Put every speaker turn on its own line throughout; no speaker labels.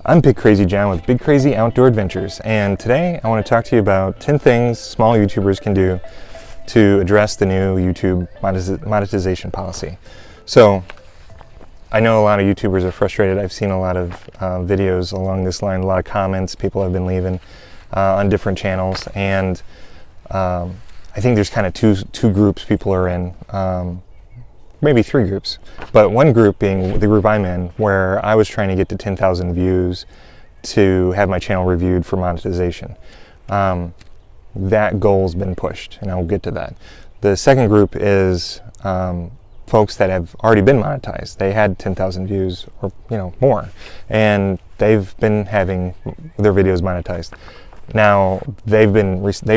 I'm Big Crazy John with Big Crazy Outdoor Adventures, and today I want to talk to you about 10 things small YouTubers can do to address the new YouTube monetization policy. So, I know a lot of YouTubers are frustrated. I've seen a lot of videos along this line, a lot of comments people have been leaving on different channels, and I think there's kind of two groups people are in. Maybe three groups, but one group being the group I'm in, where I was trying to get to 10,000 views to have my channel reviewed for monetization. That goal's been pushed, and I'll get to that. The second group is folks that have already been monetized. They had 10,000 views or more, and they've been having their videos monetized. Now they've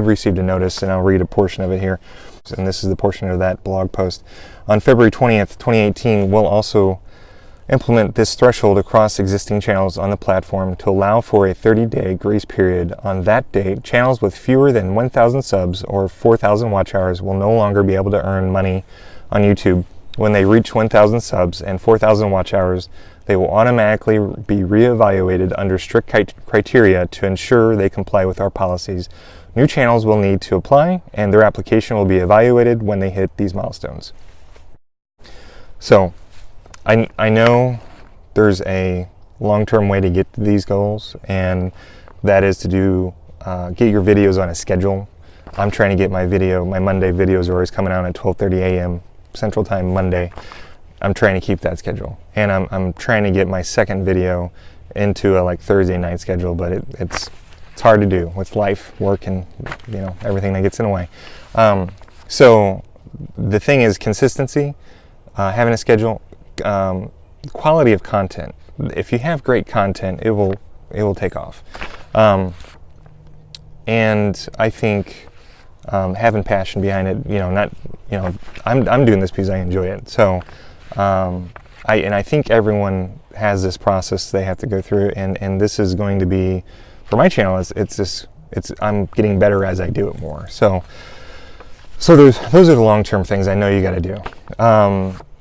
received a notice, and I'll read a portion of it here. And this is the portion of that blog post. On February 20th, 2018, we'll also implement this threshold across existing channels on the platform to allow for a 30-day grace period. On that date, channels with fewer than 1,000 subs or 4,000 watch hours will no longer be able to earn money on YouTube. When they reach 1,000 subs and 4,000 watch hours, they will automatically be reevaluated under strict criteria to ensure they comply with our policies. New channels will need to apply, and their application will be evaluated when they hit these milestones. So, I know there's a long-term way to get to these goals, and that is to get your videos on a schedule. I'm trying to get my Monday videos are always coming out at 12:30 a.m. Central Time Monday. I'm trying to keep that schedule, and I'm trying to get my second video into a Thursday night schedule, but it's hard to do with life, work, and everything that gets in the way. So the thing is consistency, having a schedule, quality of content. If you have great content, it will take off. And I think having passion behind it, I'm doing this because I enjoy it. So I think everyone has this process they have to go through, and this is going to be, for my channel, I'm getting better as I do it more. So those are the long-term things I know you got to do.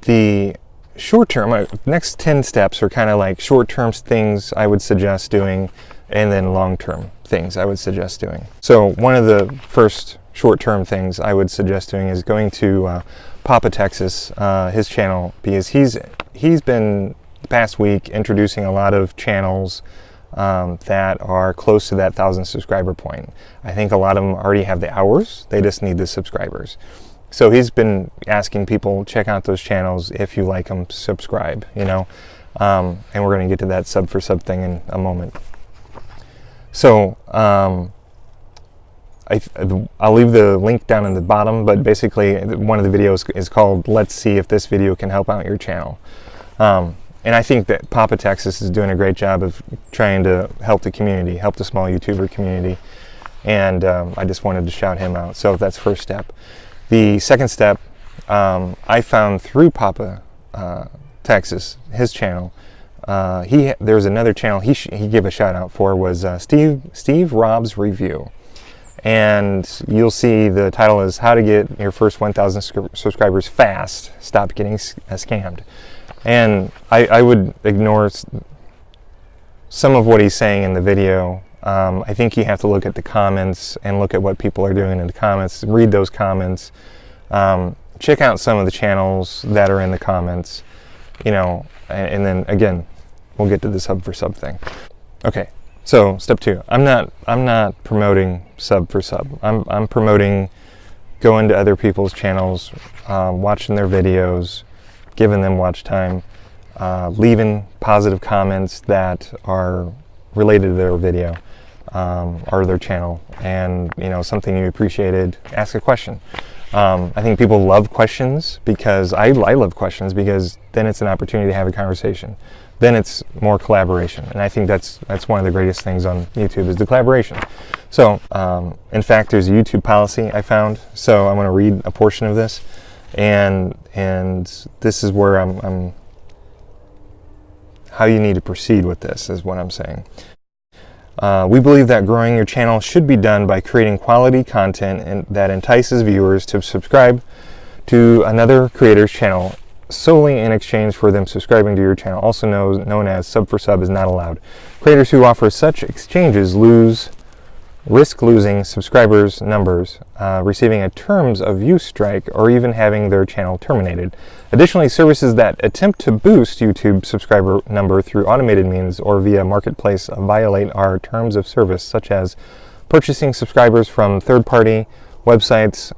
The short-term, next 10 steps are kind of like short-term things I would suggest doing, and then long-term things I would suggest doing. So one of the first short-term things I would suggest doing is going to Papa Texas, his channel, because he's been the past week introducing a lot of channels that are close to that 1,000 subscriber point. I think a lot of them already have the hours, they just need the subscribers. So he's been asking people, check out those channels, if you like them, subscribe, and we're going to get to that sub for sub thing in a moment. So I'll leave the link down in the bottom, but basically one of the videos is called "Let's See if this video can help out your channel." And I think that Papa Texas is doing a great job of trying to help the community, help the small YouTuber community, and I just wanted to shout him out. So that's first step. The second step, I found through Papa Texas, his channel. There's another channel he gave a shout out for, was Steve Rob's Review. And you'll see the title is "How to Get Your First 1,000 Subscribers Fast, Stop Getting Scammed." And I would ignore some of what he's saying in the video. I think you have to look at the comments and look at what people are doing in the comments, read those comments, check out some of the channels that are in the comments, and then again, we'll get to the sub for sub thing. Okay. So step 2, I'm not promoting sub for sub. I'm promoting going to other people's channels, watching their videos, giving them watch time, leaving positive comments that are related to their video or their channel, and something you appreciated. Ask a question. I think people love questions, because I love questions, because then it's an opportunity to have a conversation. Then it's more collaboration, and I think that's one of the greatest things on YouTube, is the collaboration. So in fact, there's a YouTube policy I found, so I'm going to read a portion of this, and this is where I'm how you need to proceed with this is what I'm saying. We believe that growing your channel should be done by creating quality content that entices viewers to subscribe to another creator's channel solely in exchange for them subscribing to your channel, also known as sub for sub, is not allowed. Creators who offer such exchanges risk losing subscribers numbers, receiving a terms of use strike, or even having their channel terminated. Additionally, services that attempt to boost YouTube subscriber number through automated means or via marketplace violate our terms of service, such as purchasing subscribers from third-party websites,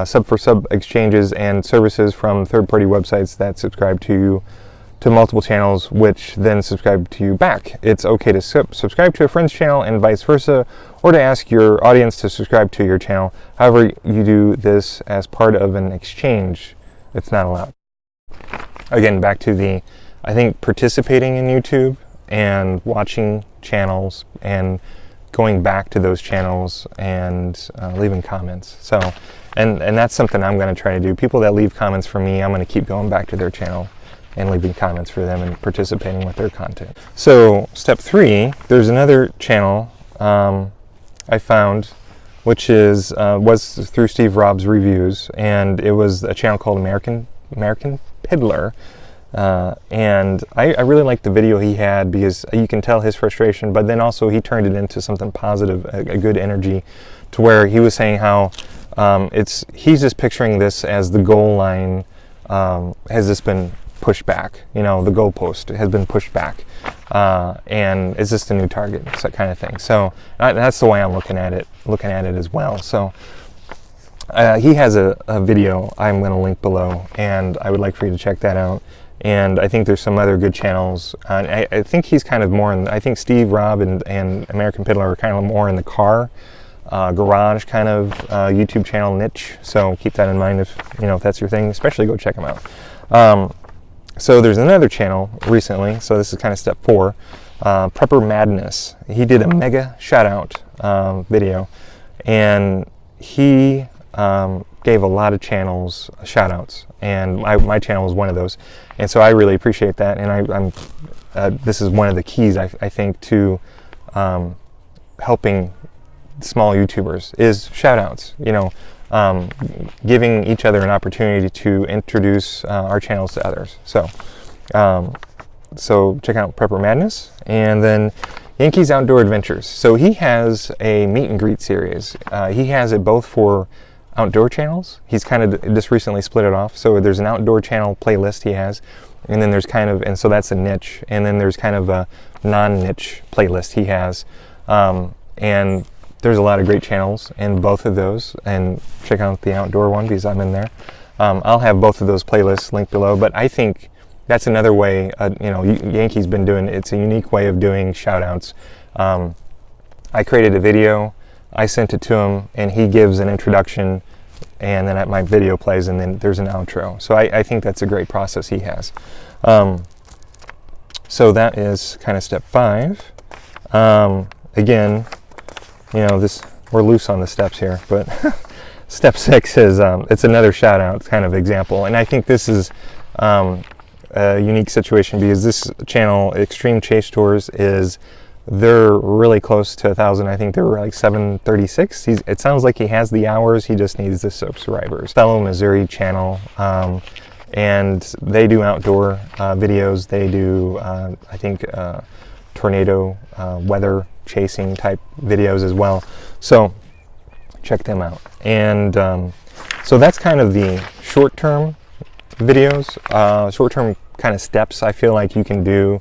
sub for sub exchanges, and services from third-party websites that subscribe to you to multiple channels, which then subscribe to you back. It's okay to subscribe to a friend's channel and vice versa, or to ask your audience to subscribe to your channel. However, you do this as part of an exchange, it's not allowed. Again, back to I think participating in YouTube and watching channels and going back to those channels and leaving comments. So, and that's something I'm going to try to do. People that leave comments for me, I'm going to keep going back to their channel and leaving comments for them and participating with their content. So step 3, there's another channel I found, which was through Steve Rob's reviews, and it was a channel called American Piddler. And I really liked the video he had, because you can tell his frustration, but then also he turned it into something positive, a good energy, to where he was saying how he's just picturing this as the goal line has this been pushed back, the goalpost has been pushed back, and is this the new target, that kind of thing. So that's the way I'm looking at it as well. So he has a video I'm going to link below, and I would like for you to check that out. And I think there's some other good channels. I think he's kind of more I think Steve Rob and American Piddler are kind of more in the car garage kind of YouTube channel niche. So keep that in mind if that's your thing. Especially go check them out. So there's another channel recently. So this is kind of step 4. Prepper Madness. He did a mega shout out video, and he gave a lot of channels shout outs, and my channel was one of those, and so I really appreciate that. And this is one of the keys I think to helping small YouTubers is shout outs, giving each other an opportunity to introduce our channels to others. So check out Prepper Madness. And then Yankees Outdoor Adventures. So he has a meet and greet series. He has it both for outdoor channels. He's kind of just recently split it off. So there's an outdoor channel playlist he has, and then there's and so that's a niche, and then there's kind of a non-niche playlist he has. And there's a lot of great channels in both of those, and check out the outdoor one because I'm in there. I'll have both of those playlists linked below, but I think that's another way, Yankee's been doing, it's a unique way of doing shout outs. I created a video, I sent it to him, and he gives an introduction, and then my video plays, and then there's an outro. So I think that's a great process he has. So that is kind of step 5. Again, we're loose on the steps here, but step 6 is it's another shout out kind of example, and I think this is a unique situation because this channel, Extreme Chase Tours, they're really close to 1,000. I think they were like 736. It sounds like he has the hours, he just needs the subscribers. Fellow Missouri channel, and they do outdoor videos. They do I think tornado weather chasing type videos as well. So check them out. And so that's kind of the short-term videos, short-term kind of steps I feel like you can do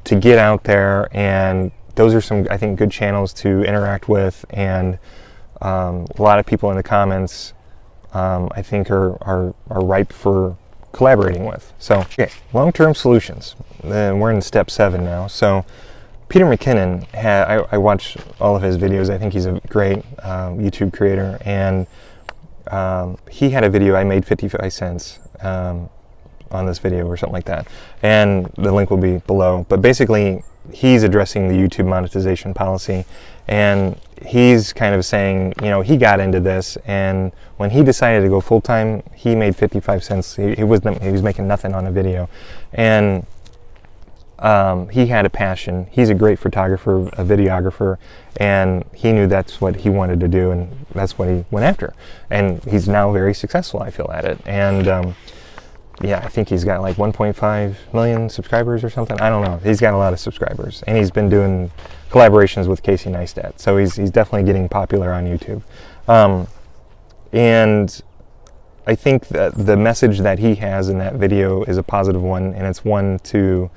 to get out there, and those are some, I think, good channels to interact with, and a lot of people in the comments I think are ripe for collaborating with. So okay, long-term solutions. We're in step 7 now. So Peter McKinnon, I watch all of his videos. I think he's a great YouTube creator, and he had a video, I made 55 cents on this video or something like that, and the link will be below. But basically he's addressing the YouTube monetization policy, and he's kind of saying, he got into this, and when he decided to go full-time, he made 55 cents. He was making nothing on a video, and he had a passion. He's a great photographer, a videographer, and he knew that's what he wanted to do, and that's what he went after. And he's now very successful, I feel, at it. And yeah, I think he's got like 1.5 million subscribers or something. I don't know. He's got a lot of subscribers, and he's been doing collaborations with Casey Neistat, so he's definitely getting popular on YouTube. And I think that the message that he has in that video is a positive one, and it's one to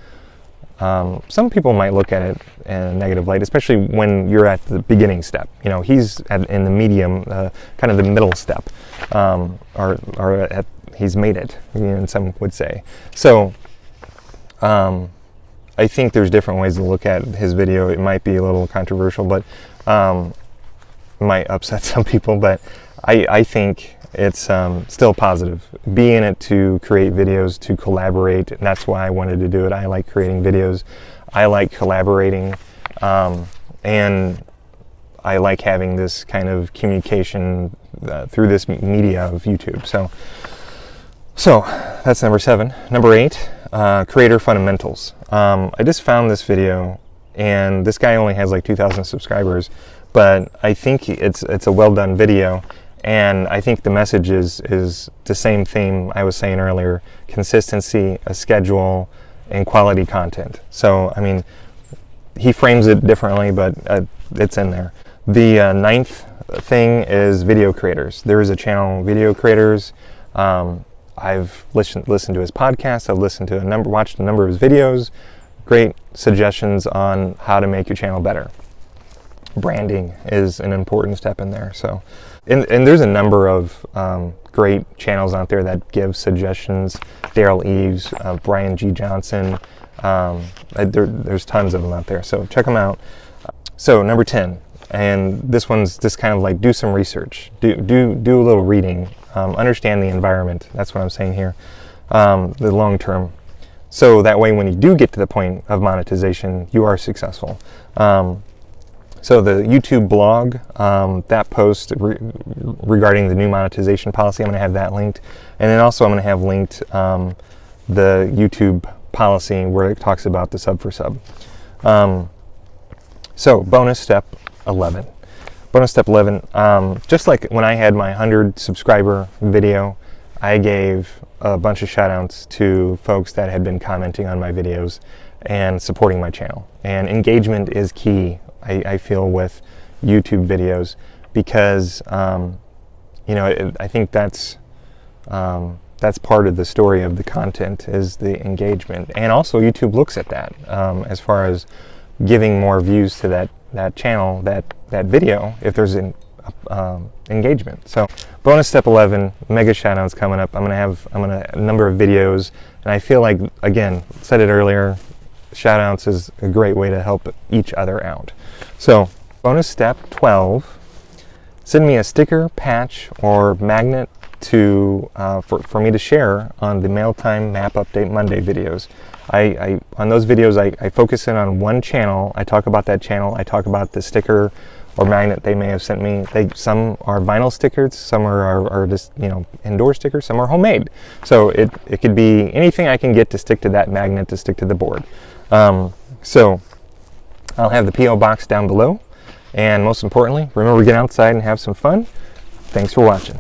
some people might look at it in a negative light, especially when you're at the beginning step. You know, he's in the medium, kind of the middle step, he's made it, you know, some would say. So I think there's different ways to look at his video. It might be a little controversial, but might upset some people, but I think it's still positive. Be in it to create videos, to collaborate, and that's why I wanted to do it. I like creating videos. I like collaborating, and I like having this kind of communication through this media of YouTube. So that's number 7. Number 8, creator fundamentals. I just found this video, and this guy only has like 2,000 subscribers, but I think it's a well done video. And I think the message is the same theme I was saying earlier: consistency, a schedule, and quality content. So, I mean, he frames it differently, but it's in there. The 9th thing is video creators. There is a channel, Video Creators. I've listened to his podcast. I've watched a number of his videos. Great suggestions on how to make your channel better. Branding is an important step in there. So, and there's a number of great channels out there that give suggestions. Daryl Eves, Brian G. Johnson. There's tons of them out there. So check them out. So number 10, and this one's just kind of like do some research. Do a little reading. Understand the environment. That's what I'm saying here. The long term. So that way, when you do get to the point of monetization, you are successful. So the YouTube blog, that post regarding the new monetization policy, I'm going to have that linked. And then also I'm going to have linked the YouTube policy where it talks about the sub for sub. So bonus step 11. Bonus step 11, just like when I had my 100 subscriber video, I gave a bunch of shout outs to folks that had been commenting on my videos and supporting my channel. And engagement is key, I feel, with YouTube videos, because you know, I think that's part of the story of the content, is the engagement. And also YouTube looks at that as far as giving more views to that channel, that video, if there's an engagement. So bonus step 11, mega shout outs coming up. I'm gonna a number of videos, and I feel like, again, said it earlier, shout outs is a great way to help each other out. So bonus step 12, send me a sticker, patch, or magnet to for me to share on the Mail Time Map Update Monday videos. On those videos, I focus in on one channel. I talk about that channel. I talk about the sticker or magnet they may have sent me. Some are vinyl stickers, some are just, you know, indoor stickers, some are homemade. So it could be anything I can get to stick to that magnet, to stick to the board. So I'll have the P.O. box down below. And most importantly, remember to get outside and have some fun. Thanks for watching.